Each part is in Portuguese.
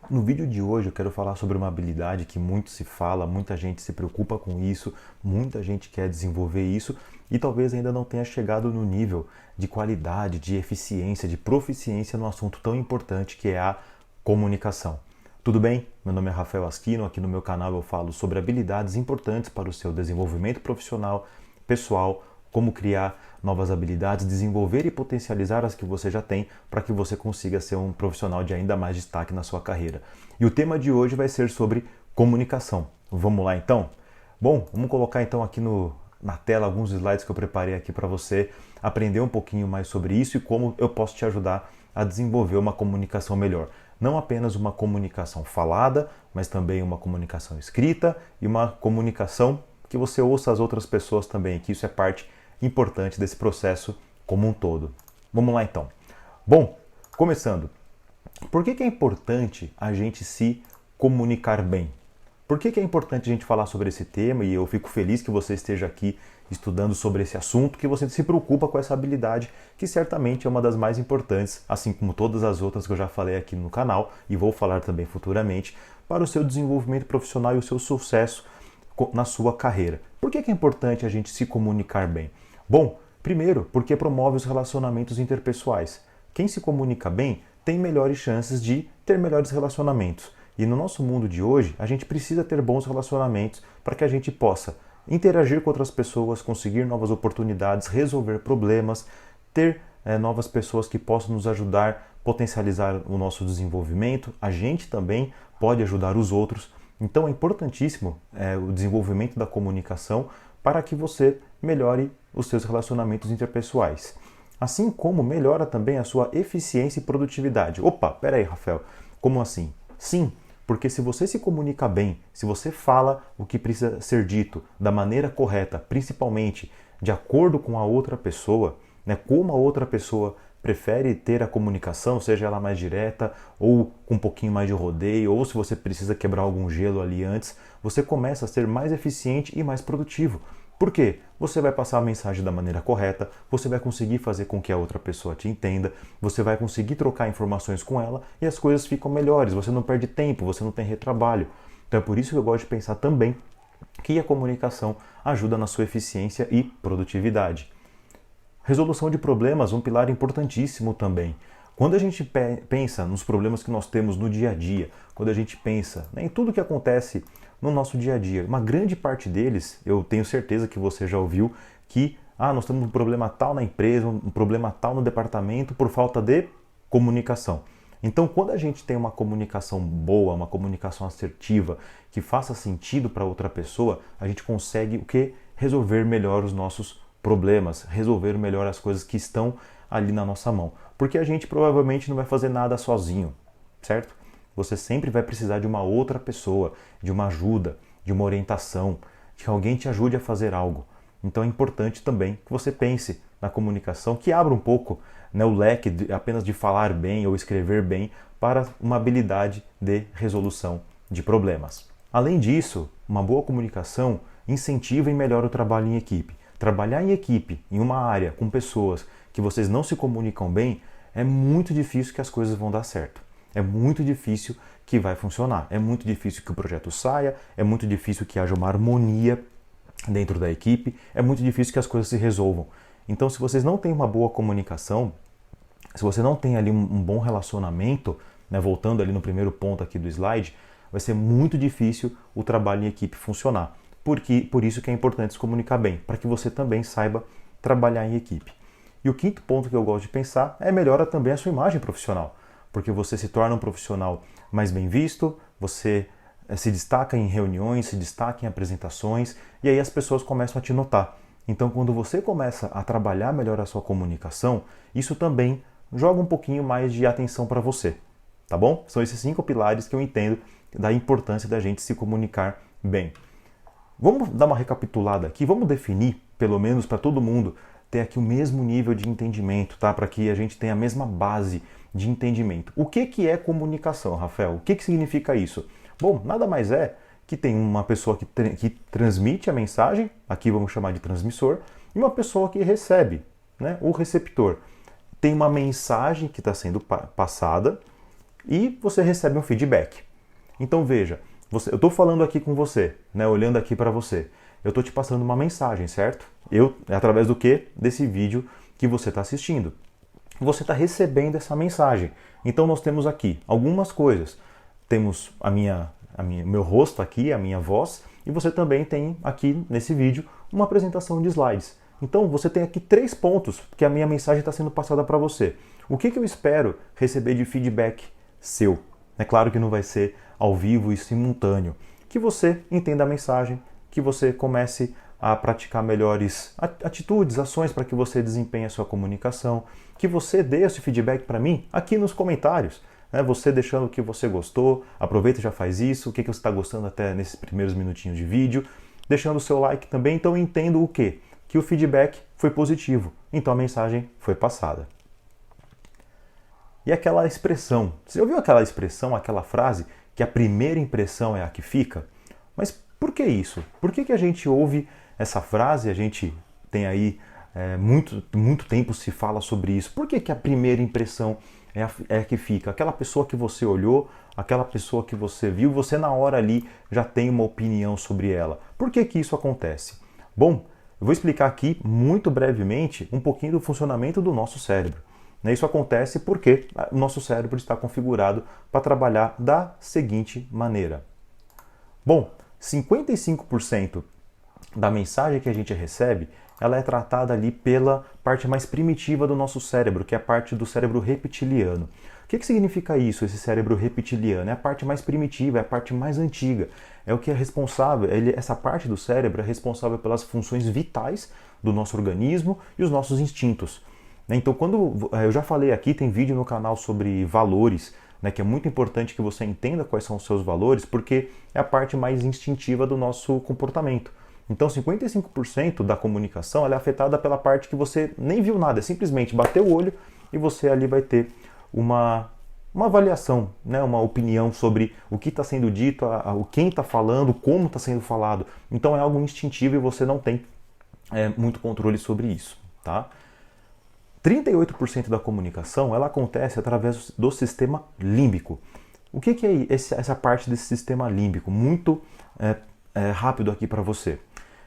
No vídeo de hoje eu quero falar sobre uma habilidade que muito se fala, muita gente se preocupa com isso, muita gente quer desenvolver isso e talvez ainda não tenha chegado no nível de qualidade, de eficiência, de proficiência no assunto tão importante que é a comunicação. Tudo bem? Meu nome é Rafael Asquino, aqui no meu canal eu falo sobre habilidades importantes para o seu desenvolvimento profissional, pessoal, como criar novas habilidades, desenvolver e potencializar as que você já tem para que você consiga ser um profissional de ainda mais destaque na sua carreira. E o tema de hoje vai ser sobre comunicação. Vamos lá então? Bom, vamos colocar então aqui na tela alguns slides que eu preparei aqui para você aprender um pouquinho mais sobre isso e como eu posso te ajudar a desenvolver uma comunicação melhor. Não apenas uma comunicação falada, mas também uma comunicação escrita e uma comunicação que você ouça as outras pessoas também, que isso é parte importante desse processo como um todo. Vamos lá então. Bom, começando. Por que é importante a gente se comunicar bem? Por que é importante a gente falar sobre esse tema? E eu fico feliz que você esteja aqui estudando sobre esse assunto, que você se preocupa com essa habilidade, que certamente é uma das mais importantes, assim como todas as outras que eu já falei aqui no canal e vou falar também futuramente, para o seu desenvolvimento profissional e o seu sucesso na sua carreira. Por que é importante a gente se comunicar bem? Bom, primeiro, porque promove os relacionamentos interpessoais. Quem se comunica bem tem melhores chances de ter melhores relacionamentos. E no nosso mundo de hoje, a gente precisa ter bons relacionamentos para que a gente possa interagir com outras pessoas, conseguir novas oportunidades, resolver problemas, ter novas pessoas que possam nos ajudar, potencializar o nosso desenvolvimento. A gente também pode ajudar os outros. Então é importantíssimo o desenvolvimento da comunicação para que você melhore os seus relacionamentos interpessoais. Assim como melhora também a sua eficiência e produtividade. Opa, peraí, Rafael, como assim? Sim, porque se você se comunica bem, se você fala o que precisa ser dito da maneira correta, principalmente de acordo com a outra pessoa, como a outra pessoa prefere ter a comunicação, seja ela mais direta ou com um pouquinho mais de rodeio, ou se você precisa quebrar algum gelo ali antes, você começa a ser mais eficiente e mais produtivo. Por quê? Você vai passar a mensagem da maneira correta, você vai conseguir fazer com que a outra pessoa te entenda, você vai conseguir trocar informações com ela e as coisas ficam melhores, você não perde tempo, você não tem retrabalho. Então é por isso que eu gosto de pensar também que a comunicação ajuda na sua eficiência e produtividade. Resolução de problemas, um pilar importantíssimo também. Quando a gente pensa nos problemas que nós temos no dia a dia, quando a gente pensa em tudo que acontece no nosso dia a dia, uma grande parte deles, eu tenho certeza que você já ouviu, que nós temos um problema tal na empresa, um problema tal no departamento por falta de comunicação. Então, quando a gente tem uma comunicação boa, uma comunicação assertiva, que faça sentido para outra pessoa, a gente consegue o quê? Resolver melhor os nossos problemas, resolver melhor as coisas que estão ali na nossa mão. Porque a gente provavelmente não vai fazer nada sozinho, certo? Você sempre vai precisar de uma outra pessoa, de uma ajuda, de uma orientação, de que alguém te ajude a fazer algo. Então é importante também que você pense na comunicação, que abra um pouco o leque apenas de falar bem ou escrever bem para uma habilidade de resolução de problemas. Além disso, uma boa comunicação incentiva e melhora o trabalho em equipe. Trabalhar em equipe, em uma área, com pessoas que vocês não se comunicam bem, é muito difícil que as coisas vão dar certo. É muito difícil que vai funcionar. É muito difícil que o projeto saia, é muito difícil que haja uma harmonia dentro da equipe, é muito difícil que as coisas se resolvam. Então, se vocês não têm uma boa comunicação, se você não tem ali um bom relacionamento, voltando ali no primeiro ponto aqui do slide, vai ser muito difícil o trabalho em equipe funcionar. Por isso que é importante se comunicar bem, para que você também saiba trabalhar em equipe. E o quinto ponto que eu gosto de pensar é melhora também a sua imagem profissional, porque você se torna um profissional mais bem visto, você se destaca em reuniões, se destaca em apresentações, e aí as pessoas começam a te notar. Então, quando você começa a trabalhar melhor a sua comunicação, isso também joga um pouquinho mais de atenção para você, tá bom? São esses 5 pilares que eu entendo da importância da gente se comunicar bem. Vamos dar uma recapitulada aqui, vamos definir, pelo menos para todo mundo, ter aqui o mesmo nível de entendimento, tá? Para que a gente tenha a mesma base de entendimento. O que é comunicação, Rafael? O que significa isso? Bom, nada mais é que tem uma pessoa que transmite a mensagem, aqui vamos chamar de transmissor, e uma pessoa que recebe, o receptor. Tem uma mensagem que está sendo passada e você recebe um feedback. Então veja, eu estou falando aqui com você, né, olhando aqui para você. Eu estou te passando uma mensagem, certo? Através do quê? Desse vídeo que você está assistindo. Você está recebendo essa mensagem. Então nós temos aqui algumas coisas. Temos meu rosto aqui, a minha voz, e você também tem aqui nesse vídeo uma apresentação de slides. Então você tem aqui 3 pontos que a minha mensagem está sendo passada para você. O que eu espero receber de feedback seu? É claro que não vai ser ao vivo e simultâneo. Que você entenda a mensagem, que você comece a praticar melhores atitudes, ações para que você desempenhe a sua comunicação, que você dê esse feedback para mim aqui nos comentários. Você deixando o que você gostou, aproveita e já faz isso, o que você está gostando até nesses primeiros minutinhos de vídeo, deixando o seu like também, então eu entendo o quê? Que o feedback foi positivo, então a mensagem foi passada. E aquela expressão, você ouviu aquela expressão, aquela frase, que a primeira impressão é a que fica? Mas por que isso? Por que a gente ouve essa frase, a gente tem aí muito tempo se fala sobre isso? Por que a primeira impressão é a que fica? Aquela pessoa que você olhou, aquela pessoa que você viu, você na hora ali já tem uma opinião sobre ela. Por que isso acontece? Bom, eu vou explicar aqui muito brevemente um pouquinho do funcionamento do nosso cérebro. Isso acontece porque o nosso cérebro está configurado para trabalhar da seguinte maneira. Bom, 55% da mensagem que a gente recebe, ela é tratada ali pela parte mais primitiva do nosso cérebro, que é a parte do cérebro reptiliano. O que significa isso, esse cérebro reptiliano? É a parte mais primitiva, é a parte mais antiga. É o que é responsável, essa parte do cérebro é responsável pelas funções vitais do nosso organismo e os nossos instintos. Então, quando eu já falei aqui, tem vídeo no canal sobre valores, que é muito importante que você entenda quais são os seus valores, porque é a parte mais instintiva do nosso comportamento. Então, 55% da comunicação ela é afetada pela parte que você nem viu nada, é simplesmente bater o olho e você ali vai ter uma avaliação, uma opinião sobre o que está sendo dito, quem está falando, como está sendo falado. Então, é algo instintivo e você não tem muito controle sobre isso, tá? 38% da comunicação ela acontece através do sistema límbico. O que é essa parte desse sistema límbico? Muito rápido aqui para você.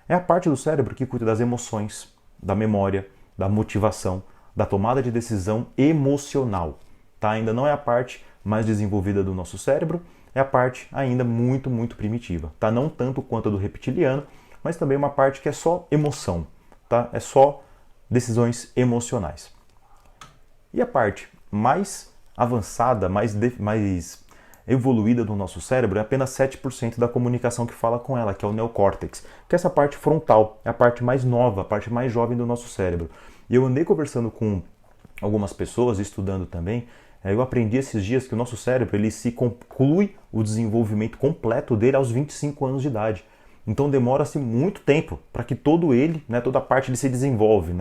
É a parte do cérebro que cuida das emoções, da memória, da motivação, da tomada de decisão emocional. Tá? Ainda não é a parte mais desenvolvida do nosso cérebro, é a parte ainda muito primitiva. Tá? Não tanto quanto a do reptiliano, mas também uma parte que é só emoção. Tá? É só decisões emocionais. E a parte mais avançada, mais evoluída do nosso cérebro é apenas 7% da comunicação que fala com ela, que é o neocórtex, que é essa parte frontal, é a parte mais nova, a parte mais jovem do nosso cérebro. E eu andei conversando com algumas pessoas, estudando também, eu aprendi esses dias que o nosso cérebro ele se conclui o desenvolvimento completo dele aos 25 anos de idade. Então demora-se muito tempo para que todo ele, toda a parte ele se desenvolve,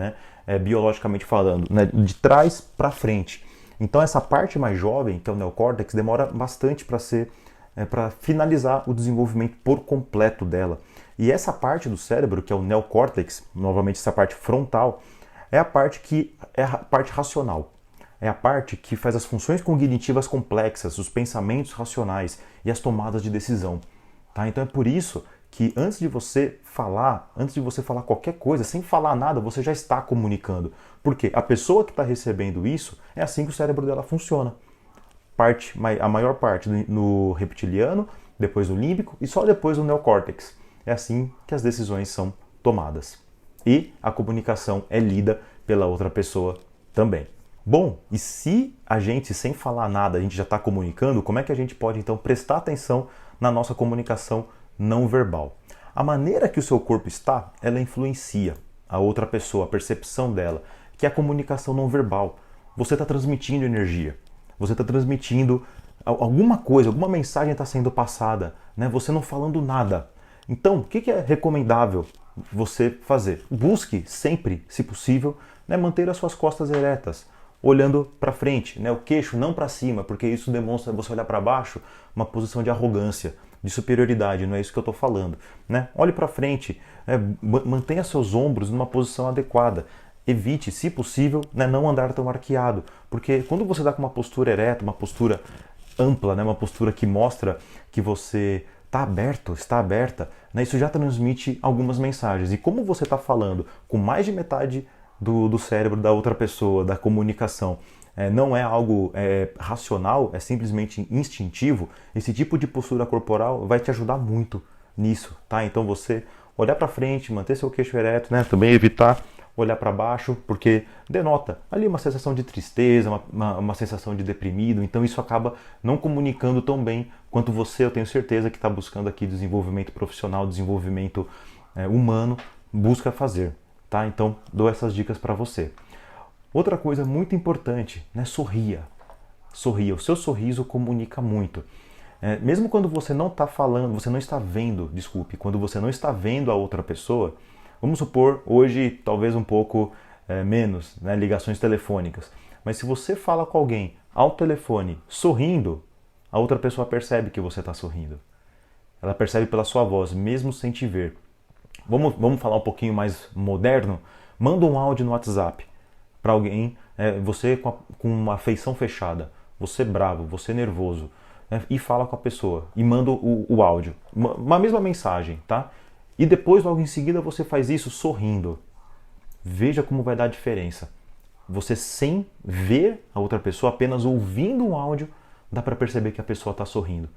biologicamente falando, de trás para frente. Então essa parte mais jovem, que é o neocórtex, demora bastante para finalizar o desenvolvimento por completo dela. E essa parte do cérebro, que é o neocórtex, novamente essa parte frontal, é a parte que é a parte racional. É a parte que faz as funções cognitivas complexas, os pensamentos racionais e as tomadas de decisão. Tá? Então é por isso que antes de você falar qualquer coisa, sem falar nada, você já está comunicando. Porque a pessoa que está recebendo isso, é assim que o cérebro dela funciona. A maior parte no reptiliano, depois no límbico e só depois no neocórtex. É assim que as decisões são tomadas. E a comunicação é lida pela outra pessoa também. Bom, e se a gente, sem falar nada, a gente já está comunicando, como é que a gente pode então prestar atenção na nossa comunicação não verbal? A maneira que o seu corpo está, ela influencia a outra pessoa, a percepção dela, que é a comunicação não verbal. Você está transmitindo energia, você está transmitindo alguma coisa, alguma mensagem está sendo passada, você não falando nada. Então, o que é recomendável você fazer? Busque sempre, se possível, manter as suas costas eretas, olhando para frente, o queixo não para cima, porque isso demonstra você olhar para baixo, uma posição de arrogância, de superioridade, não é isso que eu estou falando. Olhe para frente, mantenha seus ombros numa posição adequada. Evite, se possível, não andar tão arqueado, porque quando você está com uma postura ereta, uma postura ampla, né? Uma postura que mostra que você está aberto, está aberta, né? Isso já transmite algumas mensagens. E como você está falando com mais de metade do cérebro da outra pessoa, da comunicação, não é algo racional, é simplesmente instintivo, esse tipo de postura corporal vai te ajudar muito nisso, tá? Então você olhar para frente, manter seu queixo ereto, né? Também evitar olhar para baixo, porque denota ali uma sensação de tristeza, uma sensação de deprimido, então isso acaba não comunicando tão bem quanto você, eu tenho certeza, que está buscando aqui desenvolvimento profissional, desenvolvimento humano, busca fazer, tá? Então dou essas dicas para você. Outra coisa muito importante, né? Sorria. Sorria, o seu sorriso comunica muito. Mesmo quando você não está falando, você não está vendo, desculpe, quando você não está vendo a outra pessoa, vamos supor, hoje talvez um pouco menos, né, ligações telefônicas, mas se você fala com alguém ao telefone sorrindo, a outra pessoa percebe que você está sorrindo. Ela percebe pela sua voz, mesmo sem te ver. Vamos falar um pouquinho mais moderno? Manda um áudio no WhatsApp para alguém, você com uma feição fechada, você bravo, você nervoso, e fala com a pessoa e manda o áudio, uma mesma mensagem, tá? E depois, logo em seguida, você faz isso sorrindo. Veja como vai dar a diferença. Você, sem ver a outra pessoa, apenas ouvindo um áudio, dá para perceber que a pessoa está sorrindo.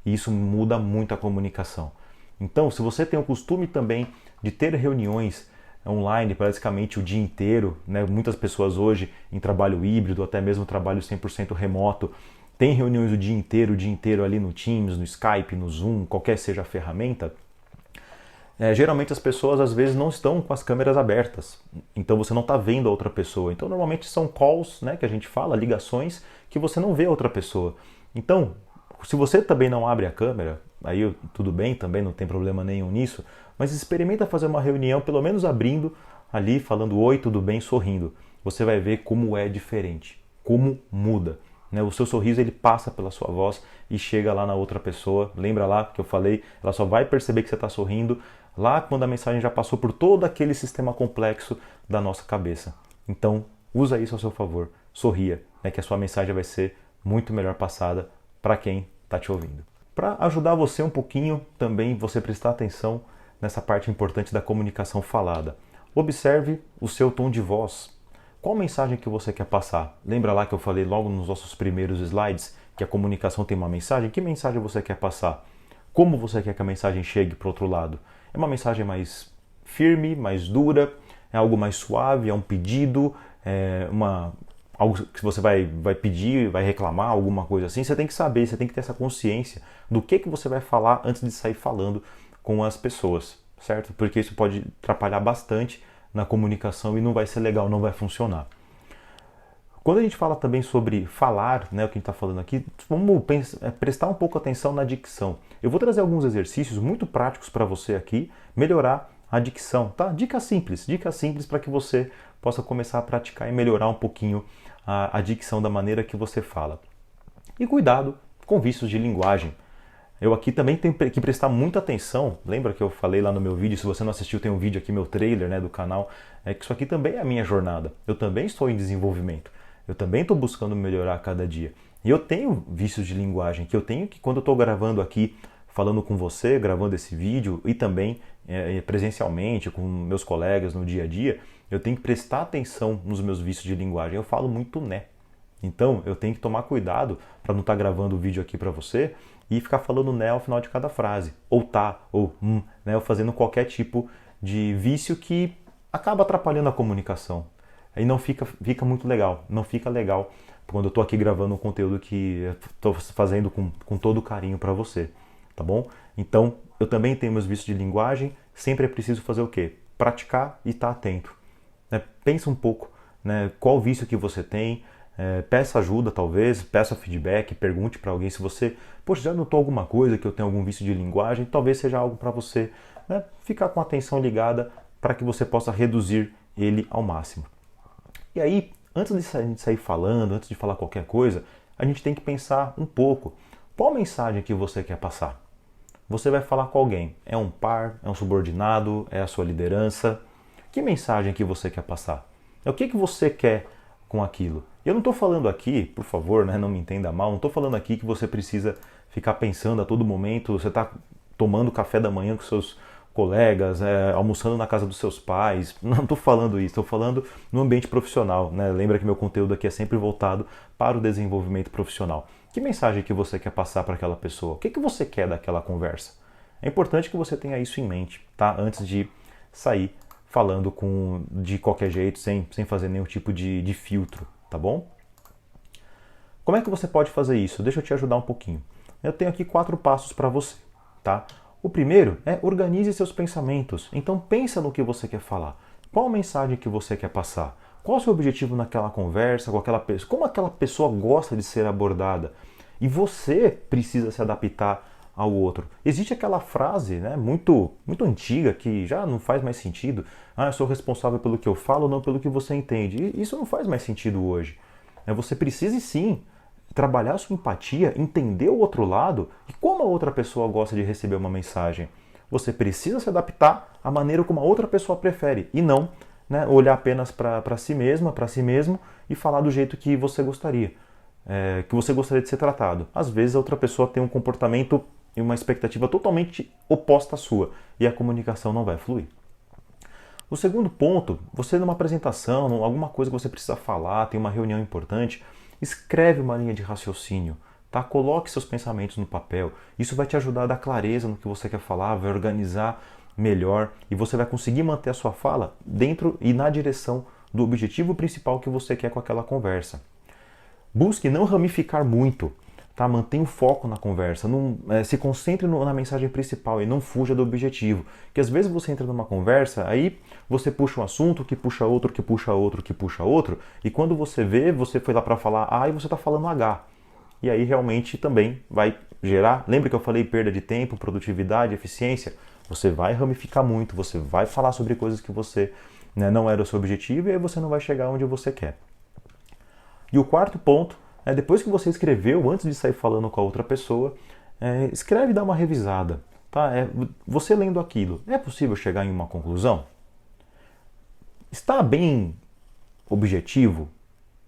E isso muda muito a comunicação. Então, se você tem o costume também de ter reuniões online praticamente o dia inteiro, né? Muitas pessoas hoje em trabalho híbrido, até mesmo trabalho 100% remoto, tem reuniões o dia inteiro ali no Teams, no Skype, no Zoom, qualquer seja a ferramenta. Geralmente as pessoas às vezes não estão com as câmeras abertas, então você não está vendo a outra pessoa. Então normalmente são calls, né, que a gente fala, ligações, que você não vê a outra pessoa. Então, se você também não abre a câmera, aí tudo bem, também não tem problema nenhum nisso, mas experimenta fazer uma reunião, pelo menos abrindo ali, falando oi, tudo bem, sorrindo. Você vai ver como é diferente, como muda. Né? O seu sorriso ele passa pela sua voz e chega lá na outra pessoa. Lembra lá que eu falei, ela só vai perceber que você está sorrindo lá quando a mensagem já passou por todo aquele sistema complexo da nossa cabeça. Então, usa isso a seu favor. Sorria, né, que a sua mensagem vai ser muito melhor passada para quem está te ouvindo. Para ajudar você um pouquinho também, você prestar atenção nessa parte importante da comunicação falada. Observe o seu tom de voz. Qual mensagem que você quer passar? Lembra lá que eu falei logo nos nossos primeiros slides que a comunicação tem uma mensagem? Que mensagem você quer passar? Como você quer que a mensagem chegue para o outro lado? É uma mensagem mais firme, mais dura? É algo mais suave? É um pedido? Algo que você vai pedir, vai reclamar, alguma coisa assim? Você tem que saber, você tem que ter essa consciência do que você vai falar antes de sair falando com as pessoas, certo? Porque isso pode atrapalhar bastante na comunicação e não vai ser legal, não vai funcionar. Quando a gente fala também sobre falar, né, o que a gente está falando aqui, vamos prestar um pouco atenção na dicção. Eu vou trazer alguns exercícios muito práticos para você aqui, melhorar a dicção, tá? Dicas simples para que você possa começar a praticar e melhorar um pouquinho a dicção da maneira que você fala. E cuidado com vícios de linguagem. Eu aqui também tenho que prestar muita atenção. Lembra que eu falei lá no meu vídeo, se você não assistiu, tem um vídeo aqui, meu trailer, né, do canal, que isso aqui também é a minha jornada. Eu também estou em desenvolvimento. Eu também estou buscando melhorar a cada dia. E eu tenho vícios de linguagem, que eu tenho que, quando eu estou gravando aqui, falando com você, gravando esse vídeo, e também presencialmente, com meus colegas no dia a dia, eu tenho que prestar atenção nos meus vícios de linguagem. Eu falo muito né. Então, eu tenho que tomar cuidado para não estar gravando o vídeo aqui para você e ficar falando né ao final de cada frase, ou tá, ou né, ou fazendo qualquer tipo de vício que acaba atrapalhando a comunicação. Aí não fica muito legal, não fica legal quando eu estou aqui gravando um conteúdo que estou fazendo com todo carinho para você, tá bom? Então, eu também tenho meus vícios de linguagem, sempre é preciso fazer o quê? Praticar e estar atento. Né? Pensa um pouco, né, qual vício que você tem. Peça ajuda talvez, peça feedback, pergunte para alguém se você, poxa, já notou alguma coisa que eu tenho algum vício de linguagem, talvez seja algo para você, né, ficar com a atenção ligada para que você possa reduzir ele ao máximo. E aí, antes de a gente sair falando, antes de falar qualquer coisa, a gente tem que pensar um pouco, qual mensagem que você quer passar? Você vai falar com alguém, é um par, é um subordinado, é a sua liderança? Que mensagem que você quer passar? O que você quer com aquilo? Eu não estou falando aqui, por favor, né, não me entenda mal, não estou falando aqui que você precisa ficar pensando a todo momento, você está tomando café da manhã com seus colegas, almoçando na casa dos seus pais. Não estou falando isso, estou falando no ambiente profissional. Né? Lembra que meu conteúdo aqui é sempre voltado para o desenvolvimento profissional. Que mensagem que você quer passar para aquela pessoa? O que você quer daquela conversa? É importante que você tenha isso em mente, tá? Antes de sair falando de qualquer jeito, sem fazer nenhum tipo de filtro, tá bom? Como é que você pode fazer isso? Deixa eu te ajudar um pouquinho. Eu tenho aqui 4 passos para você, tá? O primeiro é organize seus pensamentos. Então pensa no que você quer falar. Qual a mensagem que você quer passar? Qual o seu objetivo naquela conversa com aquela pessoa? Como aquela pessoa gosta de ser abordada? E você precisa se adaptar ao outro. Existe aquela frase, né, muito antiga que já não faz mais sentido. Eu sou responsável pelo que eu falo, não pelo que você entende. E isso não faz mais sentido hoje. Você precisa sim trabalhar a sua empatia, entender o outro lado e como a outra pessoa gosta de receber uma mensagem. Você precisa se adaptar à maneira como a outra pessoa prefere e não, né, olhar apenas para si mesma, para si mesmo e falar do jeito que você gostaria, que você gostaria de ser tratado. Às vezes a outra pessoa tem um comportamento e uma expectativa totalmente oposta à sua e a comunicação não vai fluir. O segundo ponto, você numa apresentação, alguma coisa que você precisa falar, tem uma reunião importante, escreve uma linha de raciocínio, tá? Coloque seus pensamentos no papel. Isso vai te ajudar a dar clareza no que você quer falar, vai organizar melhor e você vai conseguir manter a sua fala dentro e na direção do objetivo principal que você quer com aquela conversa. Busque não ramificar muito. Tá? Mantenha o foco na conversa, não, se concentre na mensagem principal e não fuja do objetivo. Porque às vezes você entra numa conversa, aí você puxa um assunto, que puxa outro, que puxa outro, que puxa outro, e quando você vê, você foi lá para falar A e você está falando H. E aí realmente também vai gerar, lembra que eu falei perda de tempo, produtividade, eficiência? Você vai ramificar muito, você vai falar sobre coisas que você, né, não era o seu objetivo e aí você não vai chegar onde você quer. E o quarto ponto, depois que você escreveu, antes de sair falando com a outra pessoa, escreve e dá uma revisada. Tá? Você lendo aquilo, é possível chegar em uma conclusão? Está bem objetivo?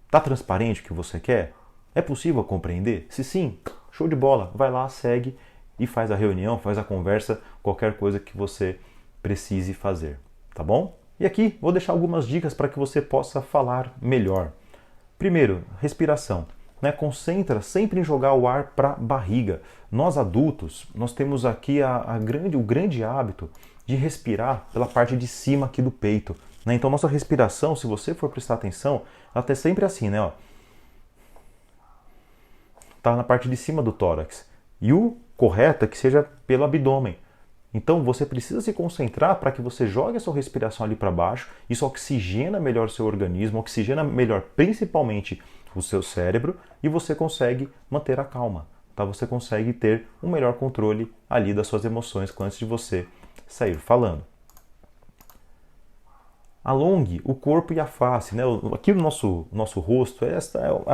Está transparente o que você quer? É possível compreender? Se sim, show de bola. Vai lá, segue e faz a reunião, faz a conversa, qualquer coisa que você precise fazer. Tá bom? E aqui vou deixar algumas dicas para que você possa falar melhor. Primeiro, respiração. Concentra sempre em jogar o ar para a barriga. Nós adultos, nós temos aqui o grande hábito de respirar pela parte de cima aqui do peito. Então nossa respiração, se você for prestar atenção, ela está sempre assim, né? Está na parte de cima do tórax. E o correto é que seja pelo abdômen. Então você precisa se concentrar para que você jogue a sua respiração ali para baixo. Isso oxigena melhor o seu organismo, oxigena melhor principalmente o seu cérebro e você consegue manter a calma. Tá? Você consegue ter um melhor controle ali das suas emoções antes de você sair falando. Alongue o corpo e a face. Né? Aqui no nosso rosto é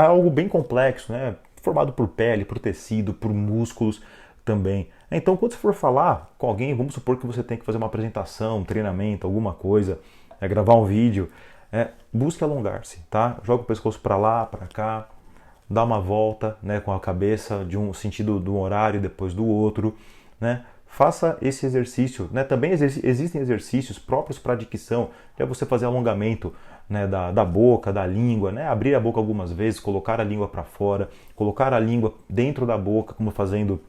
algo bem complexo, né? Formado por pele, por tecido, por músculos também. Então, quando você for falar com alguém, vamos supor que você tem que fazer uma apresentação, um treinamento, alguma coisa, gravar um vídeo, busque alongar-se, tá? Joga o pescoço para lá, para cá, dá uma volta, né, com a cabeça de um sentido do horário, depois do outro, né? Faça esse exercício, né? Também existem exercícios próprios para a dicção, que é você fazer alongamento, né, da boca, da língua, né? Abrir a boca algumas vezes, colocar a língua para fora, colocar a língua dentro da boca, como fazendo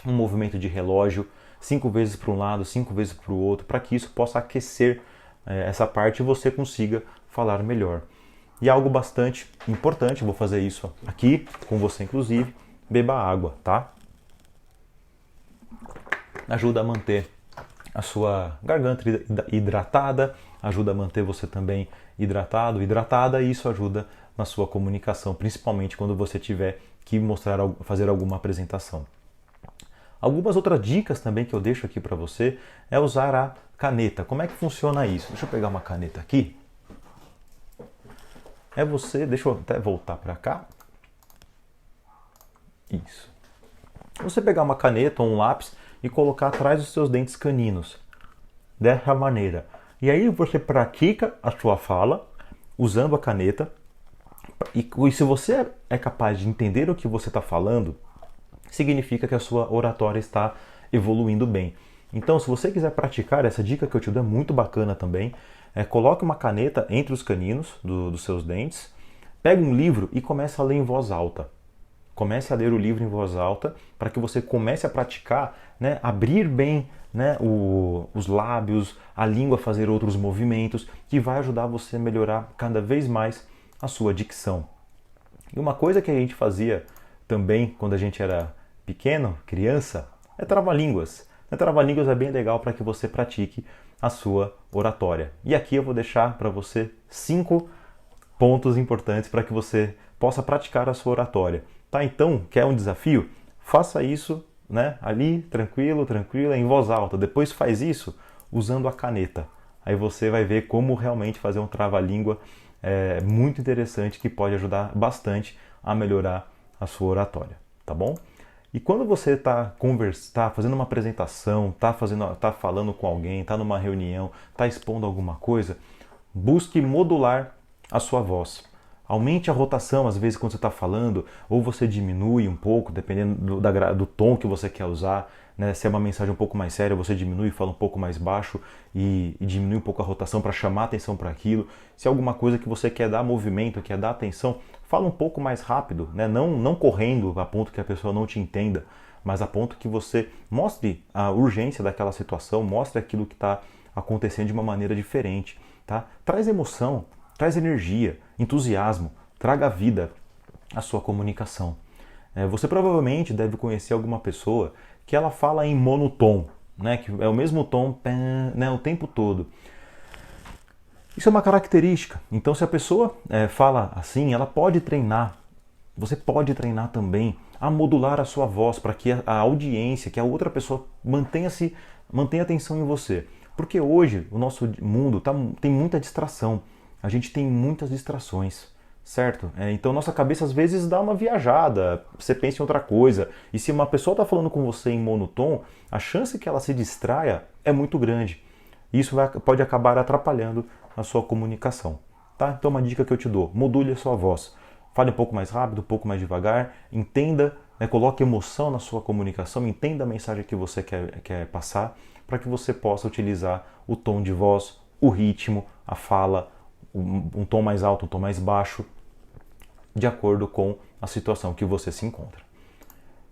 um movimento de relógio, 5 vezes para um lado, 5 vezes para o outro, para que isso possa aquecer essa parte e você consiga falar melhor. E algo bastante importante, vou fazer isso aqui com você inclusive, beba água, tá? Ajuda a manter a sua garganta hidratada, ajuda a manter você também hidratado, hidratada, e isso ajuda na sua comunicação, principalmente quando você tiver que fazer alguma apresentação. Algumas outras dicas também que eu deixo aqui para você é usar a caneta. Como é que funciona isso? Deixa eu pegar uma caneta aqui. Deixa eu até voltar para cá. Isso. Você pegar uma caneta ou um lápis e colocar atrás dos seus dentes caninos. Dessa maneira. E aí você pratica a sua fala usando a caneta, E se você é capaz de entender o que você está falando, significa que a sua oratória está evoluindo bem. Então, se você quiser praticar, essa dica que eu te dou é muito bacana também. Coloque uma caneta entre os caninos dos seus dentes, pegue um livro e comece a ler em voz alta. Comece a ler o livro em voz alta para que você comece a praticar, né, abrir bem, né, os lábios, a língua, fazer outros movimentos, que vai ajudar você a melhorar cada vez mais a sua dicção. E uma coisa que a gente fazia também quando a gente era pequeno, criança, é trava-línguas. Trava-línguas é bem legal para que você pratique a sua oratória. E aqui eu vou deixar para você 5 pontos importantes para que você possa praticar a sua oratória. Tá? Então, quer um desafio? Faça isso, né, ali, tranquilo, tranquila, em voz alta. Depois faz isso usando a caneta. Aí você vai ver como realmente fazer um trava-língua muito interessante que pode ajudar bastante a melhorar a sua oratória, tá bom? E quando você está fazendo uma apresentação, tá falando com alguém, está numa reunião, está expondo alguma coisa, busque modular a sua voz. Aumente a rotação, às vezes, quando você está falando, ou você diminui um pouco, dependendo do tom que você quer usar. Né? Se é uma mensagem um pouco mais séria, você diminui e fala um pouco mais baixo e diminui um pouco a rotação para chamar atenção para aquilo. Se é alguma coisa que você quer dar movimento, quer dar atenção, fala um pouco mais rápido, né? Não correndo a ponto que a pessoa não te entenda, mas a ponto que você mostre a urgência daquela situação, mostre aquilo que está acontecendo de uma maneira diferente. Tá? Traz emoção, traz energia, entusiasmo, traga vida à sua comunicação. Você provavelmente deve conhecer alguma pessoa que ela fala em monotom, né? Que é o mesmo tom, né, o tempo todo. Isso é uma característica. Então, se a pessoa fala assim, ela pode treinar. Você pode treinar também a modular a sua voz para que a audiência, que a outra pessoa mantenha atenção em você. Porque hoje o nosso mundo tem muita distração. A gente tem muitas distrações, certo? Então nossa cabeça às vezes dá uma viajada, você pensa em outra coisa. E se uma pessoa está falando com você em monotom, a chance que ela se distraia é muito grande. Isso pode acabar atrapalhando a sua comunicação. Tá? Então uma dica que eu te dou, module a sua voz. Fale um pouco mais rápido, um pouco mais devagar, entenda, né, coloque emoção na sua comunicação, entenda a mensagem que você quer passar, para que você possa utilizar o tom de voz, o ritmo, a fala, um tom mais alto, um tom mais baixo, de acordo com a situação que você se encontra.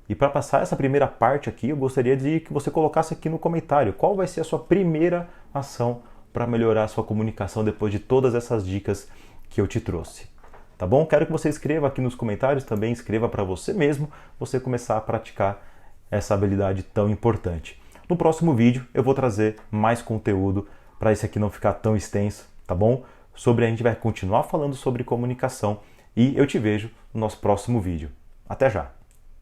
E para passar essa primeira parte aqui, eu gostaria de que você colocasse aqui no comentário qual vai ser a sua primeira ação para melhorar a sua comunicação depois de todas essas dicas que eu te trouxe. Tá bom? Quero que você escreva aqui nos comentários, também escreva para você mesmo, você começar a praticar essa habilidade tão importante. No próximo vídeo eu vou trazer mais conteúdo para esse aqui não ficar tão extenso, tá bom? A gente vai continuar falando sobre comunicação e eu te vejo no nosso próximo vídeo. Até já!